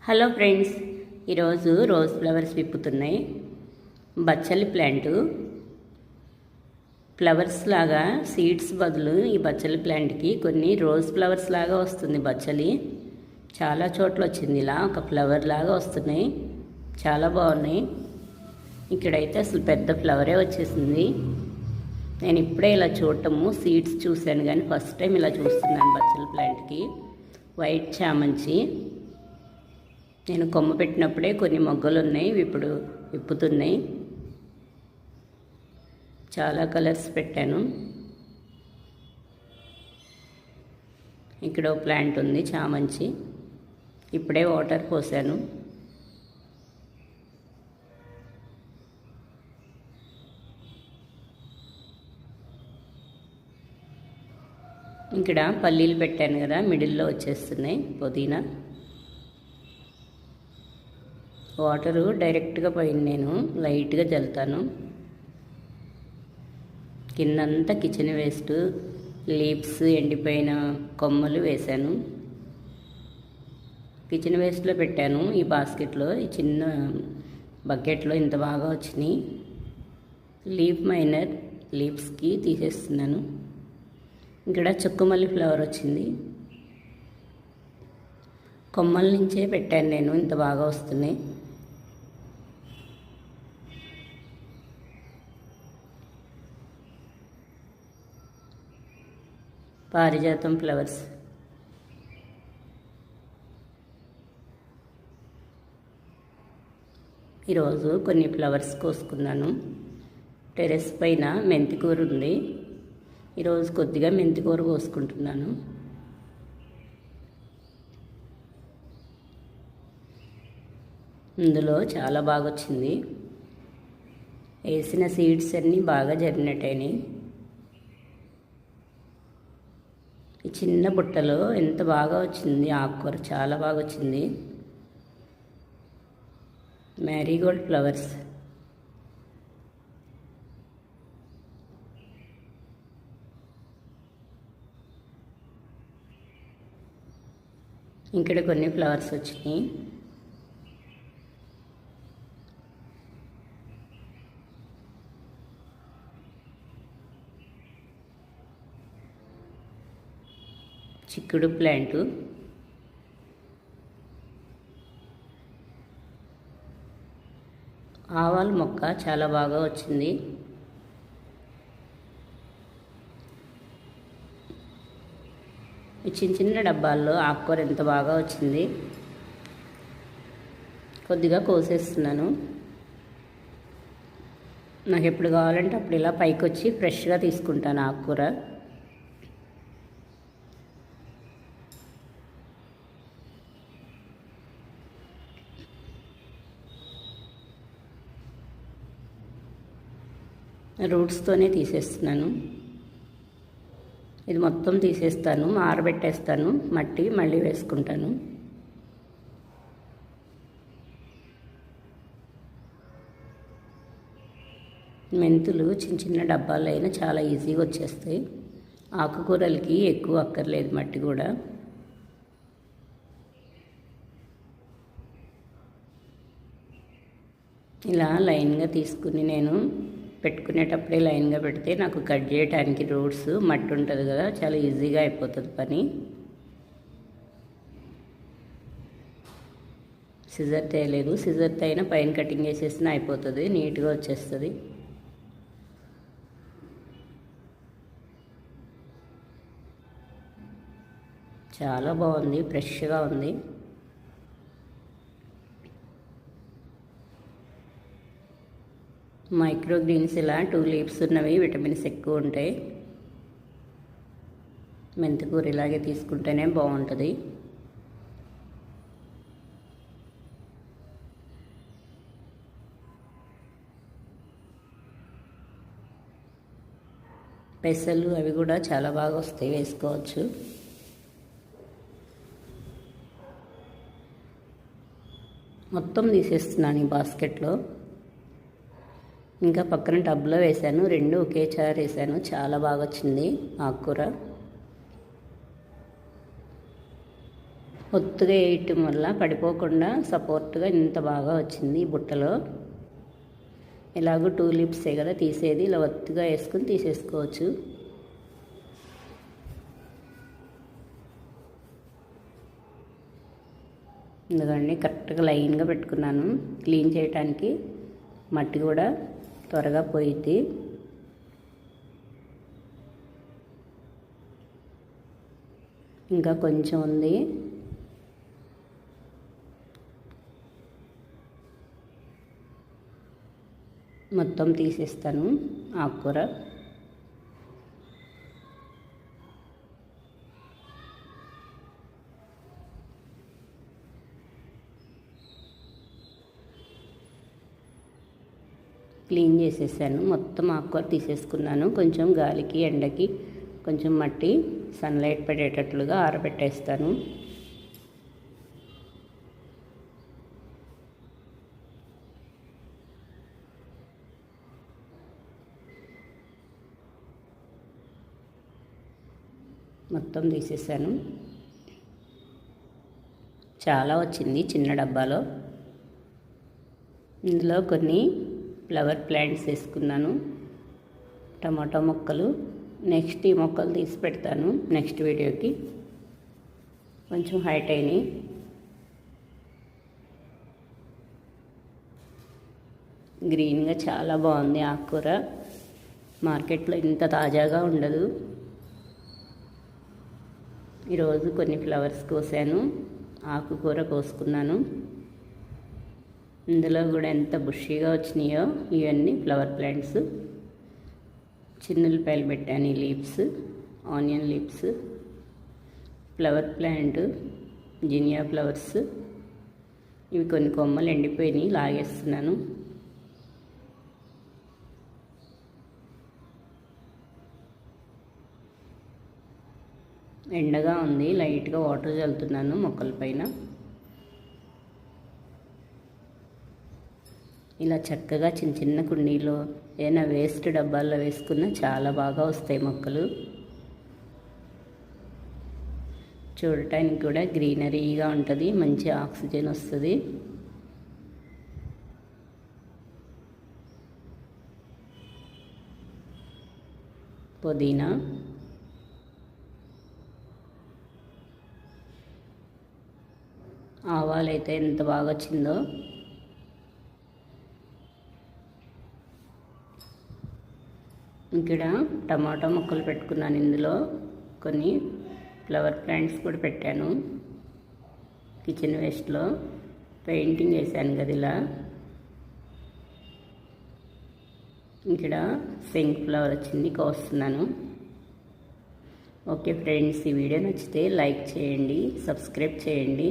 Hello friends, ఈరోజు rose flowers విప్పుతున్నాయి. బచ్చలి plant flowers లాగా సీడ్స్ బదులు ఈ బచ్చలి ప్లాంట్కి కొన్ని రోజ్ ఫ్లవర్స్ లాగా వస్తుంది. బచ్చలి చాలా చోట్ల వచ్చింది, ఇలా ఒక ఫ్లవర్ లాగా వస్తున్నాయి, చాలా బాగున్నాయి. ఇక్కడైతే అసలు పెద్ద ఫ్లవరే వచ్చేసింది. నేను ఇప్పుడే ఇలా చూడటము సీడ్స్ చూశాను, కానీ ఫస్ట్ టైం ఇలా చూస్తున్నాను. బచ్చలి ప్లాంట్కి వైట్ చామంతి నేను కొమ్మ పెట్టినప్పుడే కొన్ని మొగ్గలు ఉన్నాయి, ఇప్పుడు విప్పుతున్నాయి. చాలా కలర్స్ పెట్టాను. ఇక్కడ ప్లాంట్ ఉంది చామంతి, ఇప్పుడే వాటర్ పోసాను. ఇక్కడ పల్లీలు పెట్టాను కదా, మిడిల్లో వచ్చేస్తున్నాయి పుదీనా. వాటరు డైరెక్ట్గా పోయింది, నేను లైట్గా చల్లుతాను. కిందంతా కిచెన్ వేస్ట్, లీవ్స్, ఎండిపోయిన కొమ్మలు వేశాను. కిచెన్ వేస్ట్లో పెట్టాను ఈ బాస్కెట్లో, ఈ చిన్న బకెట్లో ఇంత బాగా వచ్చినాయి. లీఫ్ మైనర్ లీవ్స్కి తీసేస్తున్నాను. ఇక్కడ చుక్కమల్లి ఫ్లవర్ వచ్చింది, కొమ్మల నుంచే పెట్టాను నేను, ఇంత బాగా వస్తున్నాయి. పారిజాతం ఫ్లవర్స్ ఈరోజు కొన్ని ఫ్లవర్స్ కోసుకున్నాను. టెర్రస్ పైన మెంతికూర ఉంది, ఈరోజు కొద్దిగా మెంతికూర కోసుకుంటున్నాను. ఇందులో చాలా బాగా వచ్చింది, వేసిన సీడ్స్ అన్నీ బాగా జర్మినేట్ అయినాయి. ఈ చిన్న బుట్టలో ఎంత బాగా వచ్చింది ఆకుకూర, చాలా బాగా వచ్చింది. మ్యారీగోల్డ్ ఫ్లవర్స్ ఇక్కడ కొన్ని ఫ్లవర్స్ వచ్చినాయి. చిక్కుడు ప్లాంటు, ఆవాల మొక్క చాలా బాగా వచ్చింది. ఈ చిన్న చిన్న డబ్బాల్లో ఆకుకూర ఎంత బాగా వచ్చింది. కొద్దిగా కోసేస్తున్నాను, నాకు ఎప్పుడు కావాలంటే అప్పుడు ఇలా పైకి వచ్చి ఫ్రెష్గా తీసుకుంటాను ఆకుకూర. రూట్స్తోనే తీసేస్తున్నాను, ఇది మొత్తం తీసేస్తాను, ఆరబెట్టేస్తాను, మట్టి మళ్ళీ వేసుకుంటాను. మెంతులు చిన్న చిన్న డబ్బాలు అయినా చాలా ఈజీగా వచ్చేస్తాయి. ఆకుకూరలకి ఎక్కువ అక్కర్లేదు మట్టి కూడా. ఇలా లైన్గా తీసుకుని నేను పెట్టుకునేటప్పుడే లైన్గా పెడితే నాకు కట్ చేయడానికి రూట్స్ మట్టి ఉంటుంది కదా, చాలా ఈజీగా అయిపోతుంది పని. సిజర్ తేయలేదు, సిజర్ అయినా పైన కటింగ్ చేసేసిన అయిపోతుంది, నీట్గా వచ్చేస్తుంది. చాలా బాగుంది, ఫ్రెష్గా ఉంది. మైక్రో గ్రీన్స్ ఇలా 2 లీవ్స్ ఉన్నవి, విటమిన్స్ ఎక్కువ ఉంటాయి. మెంతికూర ఇలాగే తీసుకుంటేనే బాగుంటుంది. పెసలు అవి కూడా చాలా బాగా వస్తాయి, వేసుకోవచ్చు. మొత్తం తీసేస్తున్నాను ఈ బాస్కెట్లో. ఇంకా పక్కన టబ్లో వేసాను, 2 ఒకేసారి వేసాను, చాలా బాగా వచ్చింది ఆకుకూర. ఒత్తుగా వేయటం వల్ల పడిపోకుండా సపోర్ట్గా ఇంత బాగా వచ్చింది ఈ బుట్టలో. ఇలాగూ 2 లీవ్సే కదా తీసేది, ఇలా ఒత్తుగా వేసుకుని తీసేసుకోవచ్చు. ఎందుకండి కరెక్ట్గా లైన్గా పెట్టుకున్నాను. క్లీన్ చేయడానికి మట్టి కూడా త్వరగా పోయిద్ది. ఇంకా కొంచెం ఉంది. మొత్తం తీసేస్తాను ఆకుకూర. క్లీన్ చేసేసాను, మొత్తం ఆకుకూర తీసేసుకున్నాను. కొంచెం గాలికి ఎండకి కొంచెం మట్టి సన్లైట్ పడేటట్లుగా ఆరబెట్టేస్తాను. మొత్తం తీసేసాను. చాలా వచ్చింది చిన్న డబ్బాలో. ఇందులో కొన్ని ఫ్లవర్ ప్లాంట్స్ వేసుకున్నాను, టమాటో మొక్కలు. నెక్స్ట్ ఈ మొక్కలు తీసి పెడతాను నెక్స్ట్ వీడియోకి. కొంచెం హైట్ అయినాయి. గ్రీన్గా చాలా బాగుంది ఆకుకూర. మార్కెట్లో ఇంత తాజాగా ఉండదు. ఈరోజు కొన్ని ఫ్లవర్స్ కోసాను, ఆకుకూర కోసుకున్నాను. ఇందులో కూడా ఎంత బుషీగా వచ్చినాయో ఇవన్నీ ఫ్లవర్ ప్లాంట్స్. చిన్నులపాయలు పెట్టాను, ఈ leaves, onion leaves, flower plant, జినియా flowers. ఇవి కొన్ని కొమ్మలు ఎండిపోయినాయి, లాగేస్తున్నాను. ఎండగా ఉంది, లైట్గా వాటర్ చల్లుతున్నాను మొక్కల పైన. ఇలా చక్కగా చిన్న చిన్న కుండీలో ఏదైనా వేస్ట్ డబ్బాల్లో వేసుకున్నా చాలా బాగా వస్తాయి మొక్కలు. చూడటానికి కూడా గ్రీనరీగా ఉంటుంది, మంచి ఆక్సిజన్ వస్తుంది. పుదీనా, ఆవాలైతే ఎంత బాగా వచ్చిందో. ఇక్కడ టమాటా మొక్కలు పెట్టుకున్నాను. ఇందులో కొన్ని ఫ్లవర్ ప్లాంట్స్ కూడా పెట్టాను. కిచెన్ వేస్ట్లో పెయింటింగ్ వేసాను కదా ఇలా. ఇక్కడ పింక్ ఫ్లవర్ వచ్చింది, కోస్తున్నాను. ఓకే ఫ్రెండ్స్, ఈ వీడియో నచ్చితే లైక్ చేయండి, సబ్స్క్రైబ్ చేయండి.